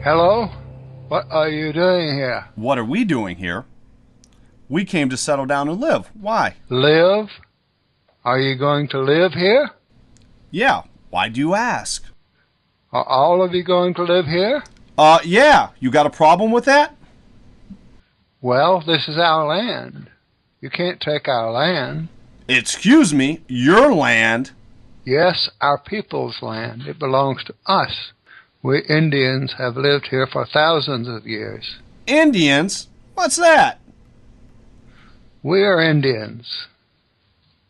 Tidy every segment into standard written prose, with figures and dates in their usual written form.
Hello? What are you doing here? What are we doing here? We came to settle down and live. Why? Live? Are you going to live here? Yeah. Why do you ask? Are all of you going to live here? Yeah. You got a problem with that? Well, this is our land. You can't take our land. Excuse me, your land? Yes, our people's land. It belongs to us. We Indians have lived here for thousands of years. Indians? What's that? We are Indians.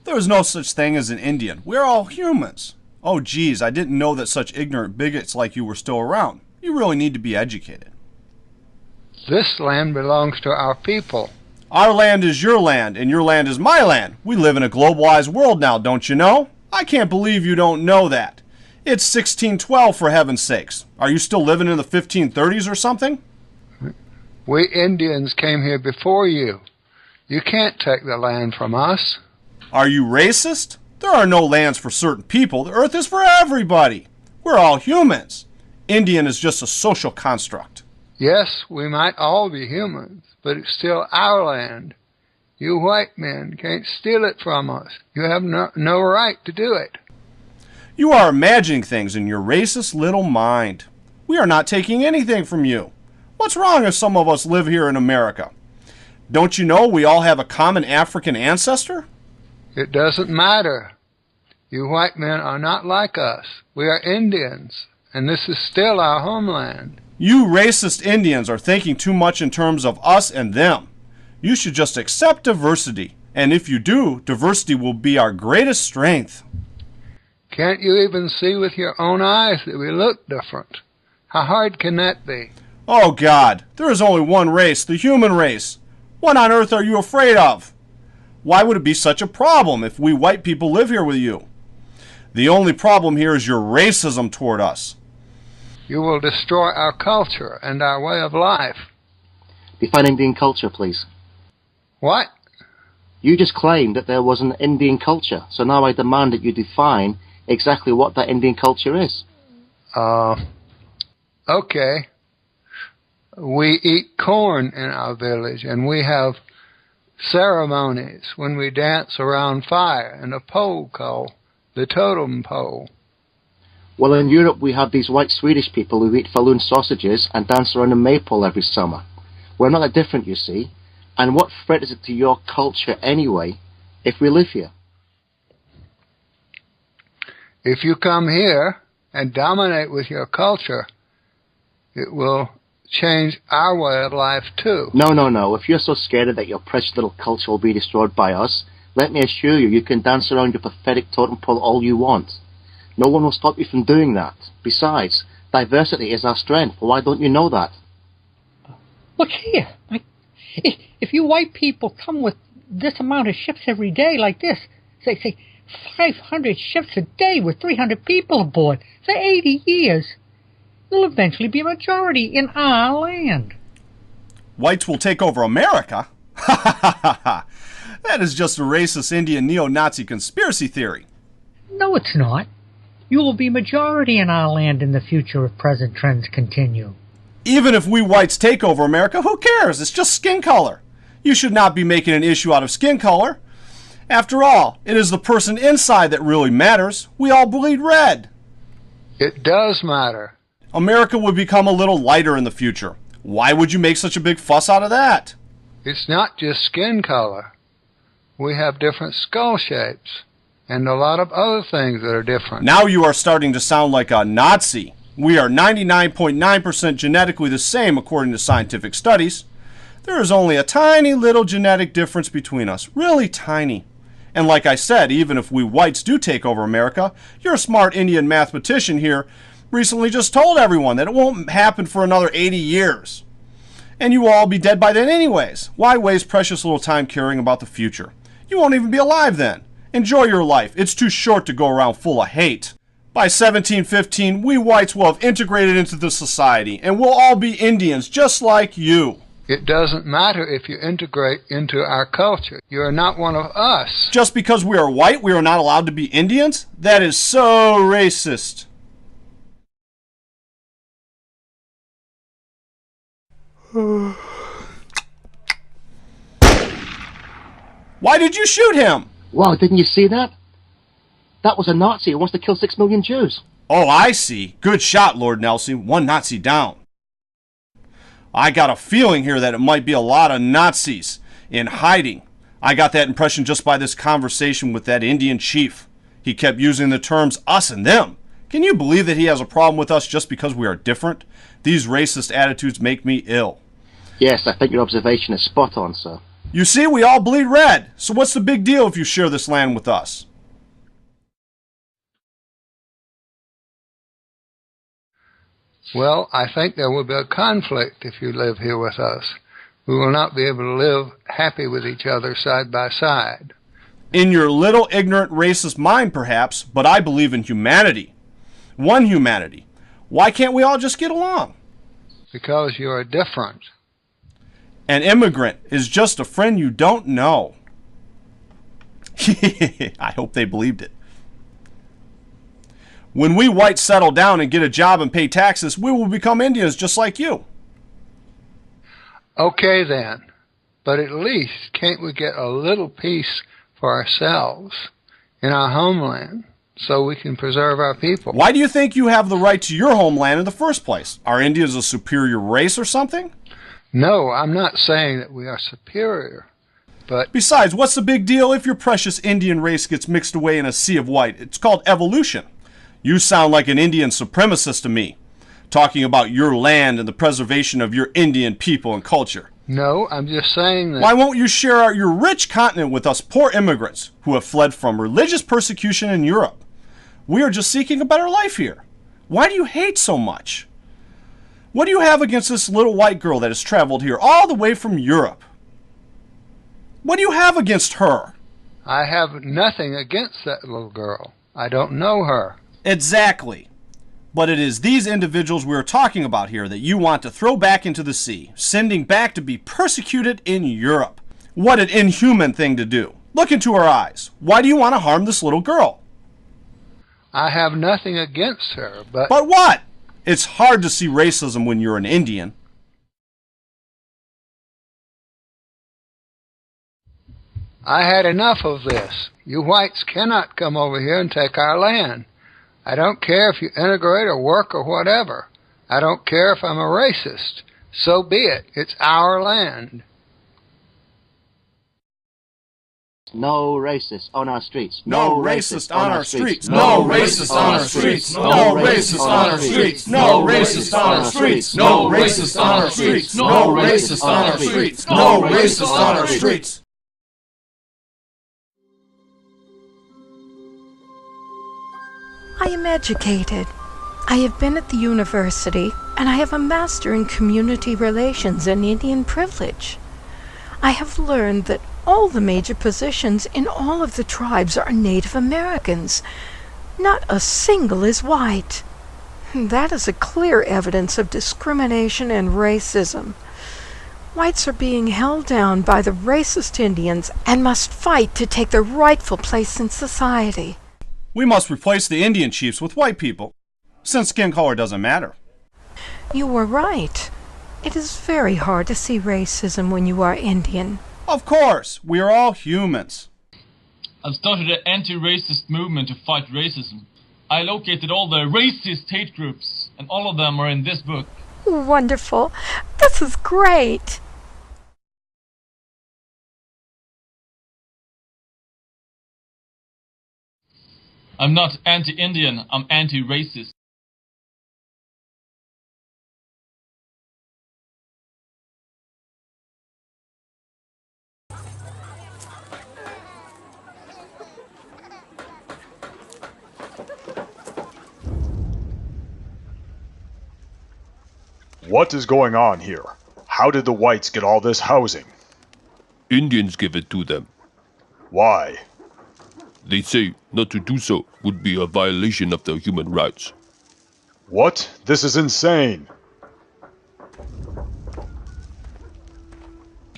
There's no such thing as an Indian. We're all humans. Oh, geez, I didn't know that such ignorant bigots like you were still around. You really need to be educated. This land belongs to our people. Our land is your land, and your land is my land. We live in a globalized world now, don't you know? I can't believe you don't know that. It's 1612, for heaven's sakes. Are you still living in the 1530s or something? We Indians came here before you. You can't take the land from us. Are you racist? There are no lands for certain people. The earth is for everybody. We're all humans. Indian is just a social construct. Yes, we might all be humans, but it's still our land. You white men can't steal it from us. You have no right to do it. You are imagining things in your racist little mind. We are not taking anything from you. What's wrong if some of us live here in America? Don't you know we all have a common African ancestor? It doesn't matter. You white men are not like us. We are Indians, and this is still our homeland. You racist Indians are thinking too much in terms of us and them. You should just accept diversity, and if you do, diversity will be our greatest strength. Can't you even see with your own eyes that we look different? How hard can that be? Oh God, there is only one race, the human race. What on earth are you afraid of? Why would it be such a problem if we white people live here with you? The only problem here is your racism toward us. You will destroy our culture and our way of life. Define Indian culture, please. What? You just claimed that there was an Indian culture, so now I demand that you define exactly what that Indian culture is. Okay. We eat corn in our village, and we have ceremonies when we dance around fire and a pole called the totem pole. Well, in Europe we have these white Swedish people who eat falloon sausages and dance around a maypole every summer. We're not that different, you see. And what threat is it to your culture anyway, if we live here? If you come here and dominate with your culture, it will change our way of life too. No. If you're so scared that your precious little culture will be destroyed by us, let me assure you, you can dance around your pathetic totem pole all you want. No one will stop you from doing that. Besides, diversity is our strength. Why don't you know that? Look here. If you white people come with this amount of ships every day like this, say 500 ships a day with 300 people aboard for 80 years, you'll eventually be a majority in our land. Whites will take over America? Ha ha ha ha ha! That is just a racist Indian neo-Nazi conspiracy theory. No, it's not. You will be majority in our land in the future if present trends continue. Even if we whites take over America, who cares? It's just skin color. You should not be making an issue out of skin color. After all, it is the person inside that really matters. We all bleed red. It does matter. America would become a little lighter in the future. Why would you make such a big fuss out of that? It's not just skin color. We have different skull shapes and a lot of other things that are different. Now you are starting to sound like a Nazi. We are 99.9% genetically the same according to scientific studies. There is only a tiny little genetic difference between us, really tiny. And like I said, even if we whites do take over America, your smart Indian mathematician here recently just told everyone that it won't happen for another 80 years. And you will all be dead by then anyways. Why waste precious little time caring about the future? You won't even be alive then. Enjoy your life. It's too short to go around full of hate. By 1715, we whites will have integrated into the society, and we'll all be Indians just like you. It doesn't matter if you integrate into our culture. You are not one of us. Just because we are white, we are not allowed to be Indians? That is so racist. Why did you shoot him? Wow, didn't you see that? That was a Nazi who wants to kill 6 million Jews. Oh, I see. Good shot, Lord Nelson. One Nazi down. I got a feeling here that it might be a lot of Nazis in hiding. I got that impression just by this conversation with that Indian chief. He kept using the terms us and them. Can you believe that he has a problem with us just because we are different? These racist attitudes make me ill. Yes, I think your observation is spot on, sir. You see, we all bleed red. So what's the big deal if you share this land with us? Well, I think there will be a conflict if you live here with us. We will not be able to live happy with each other side by side. In your little ignorant racist mind, perhaps, but I believe in humanity. One humanity. Why can't we all just get along? Because you are different. An immigrant is just a friend you don't know. I hope they believed it. When we whites settle down and get a job and pay taxes, we will become Indians just like you. Okay then, but at least can't we get a little peace for ourselves in our homeland so we can preserve our people? Why do you think you have the right to your homeland in the first place? Are Indians a superior race or something? No, I'm not saying that we are superior, but... Besides, what's the big deal if your precious Indian race gets mixed away in a sea of white? It's called evolution. You sound like an Indian supremacist to me, talking about your land and the preservation of your Indian people and culture. No, I'm just saying that... Why won't you share your rich continent with us poor immigrants who have fled from religious persecution in Europe? We are just seeking a better life here. Why do you hate so much? What do you have against this little white girl that has traveled here all the way from Europe? What do you have against her? I have nothing against that little girl. I don't know her. Exactly. But it is these individuals we are talking about here that you want to throw back into the sea, sending back to be persecuted in Europe. What an inhuman thing to do. Look into her eyes. Why do you want to harm this little girl? I have nothing against her, but... But what? It's hard to see racism when you're an Indian. I had enough of this. You whites cannot come over here and take our land. I don't care if you integrate or work or whatever. I don't care if I'm a racist. So be it. It's our land. No racists on our streets. No racist on our streets. No racist on our streets. No racist on our streets. No racist on our streets. No racist on our streets. No racist on our streets. No racist on our streets. I am educated. I have been at the university, and I have a master in community relations and Indian privilege. I have learned that all the major positions in all of the tribes are Native Americans. Not a single is white. That is a clear evidence of discrimination and racism. Whites are being held down by the racist Indians and must fight to take their rightful place in society. We must replace the Indian chiefs with white people, since skin color doesn't matter. You were right. It is very hard to see racism when you are Indian. Of course, we are all humans. I've started an anti-racist movement to fight racism. I located all the racist hate groups, and all of them are in this book. Wonderful. This is great. I'm not anti-Indian, I'm anti-racist. What is going on here? How did the whites get all this housing? Indians give it to them. Why? They say not to do so would be a violation of their human rights. What? This is insane.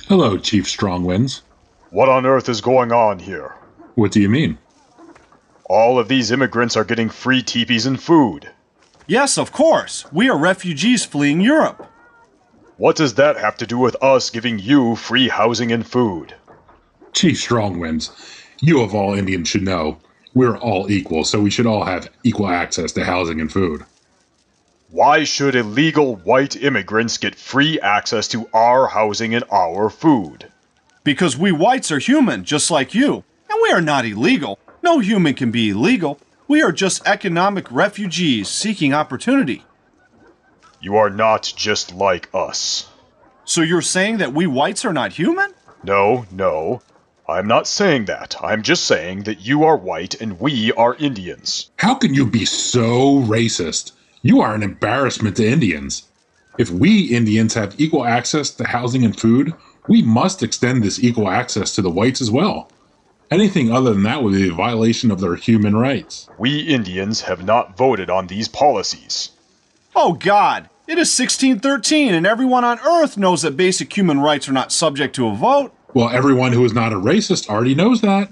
Hello, Chief Strongwinds. What on earth is going on here? What do you mean? All of these immigrants are getting free teepees and food. Yes, of course. We are refugees fleeing Europe. What does that have to do with us giving you free housing and food? Chief Strongwinds, you of all Indians should know, we're all equal, so we should all have equal access to housing and food. Why should illegal white immigrants get free access to our housing and our food? Because we whites are human, just like you, and we are not illegal. No human can be illegal. We are just economic refugees seeking opportunity. You are not just like us. So you're saying that we whites are not human? No. I'm not saying that. I'm just saying that you are white and we are Indians. How can you be so racist? You are an embarrassment to Indians. If we Indians have equal access to housing and food, we must extend this equal access to the whites as well. Anything other than that would be a violation of their human rights. We Indians have not voted on these policies. Oh God, it is 1613 and everyone on Earth knows that basic human rights are not subject to a vote. Well, everyone who is not a racist already knows that.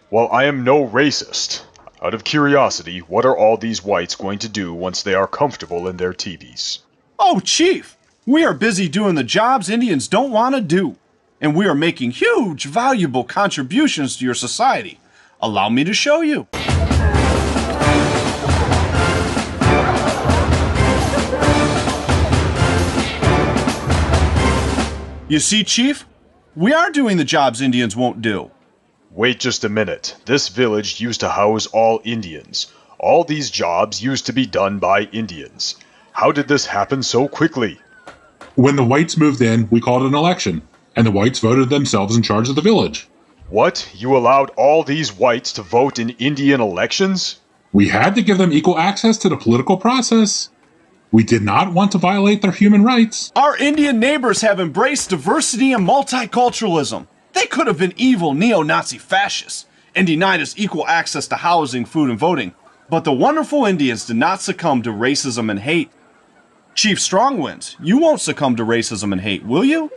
Well, I am no racist. Out of curiosity, what are all these whites going to do once they are comfortable in their teepees? Oh, Chief, we are busy doing the jobs Indians don't want to do. And we are making huge, valuable contributions to your society. Allow me to show you. You see, Chief? We are doing the jobs Indians won't do. Wait just a minute. This village used to house all Indians. All these jobs used to be done by Indians. How did this happen so quickly? When the whites moved in, we called an election, and the whites voted themselves in charge of the village. What? You allowed all these whites to vote in Indian elections? We had to give them equal access to the political process. We did not want to violate their human rights. Our Indian neighbors have embraced diversity and multiculturalism. They could have been evil neo-Nazi fascists and denied us equal access to housing, food, and voting. But the wonderful Indians did not succumb to racism and hate. Chief Strongwinds, you won't succumb to racism and hate, will you?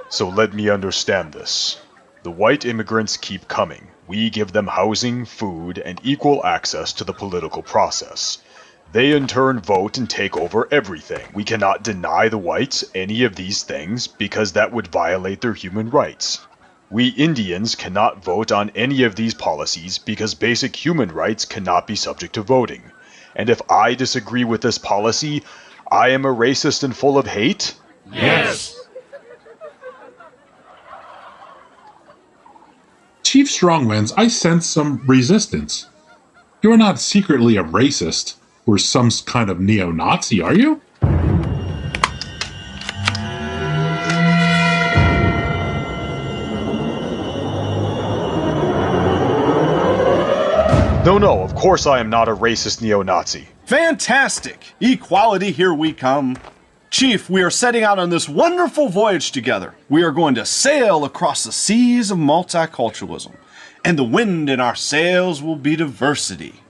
So let me understand this. The white immigrants keep coming. We give them housing, food, and equal access to the political process. They in turn vote and take over everything. We cannot deny the whites any of these things because that would violate their human rights. We Indians cannot vote on any of these policies because basic human rights cannot be subject to voting. And if I disagree with this policy, I am a racist and full of hate? Yes! Chief Strongwinds, I sense some resistance. You're not secretly a racist or some kind of neo-Nazi, are you? No, of course I am not a racist neo-Nazi. Fantastic! Equality, here we come. Chief, we are setting out on this wonderful voyage together. We are going to sail across the seas of multiculturalism, and the wind in our sails will be diversity.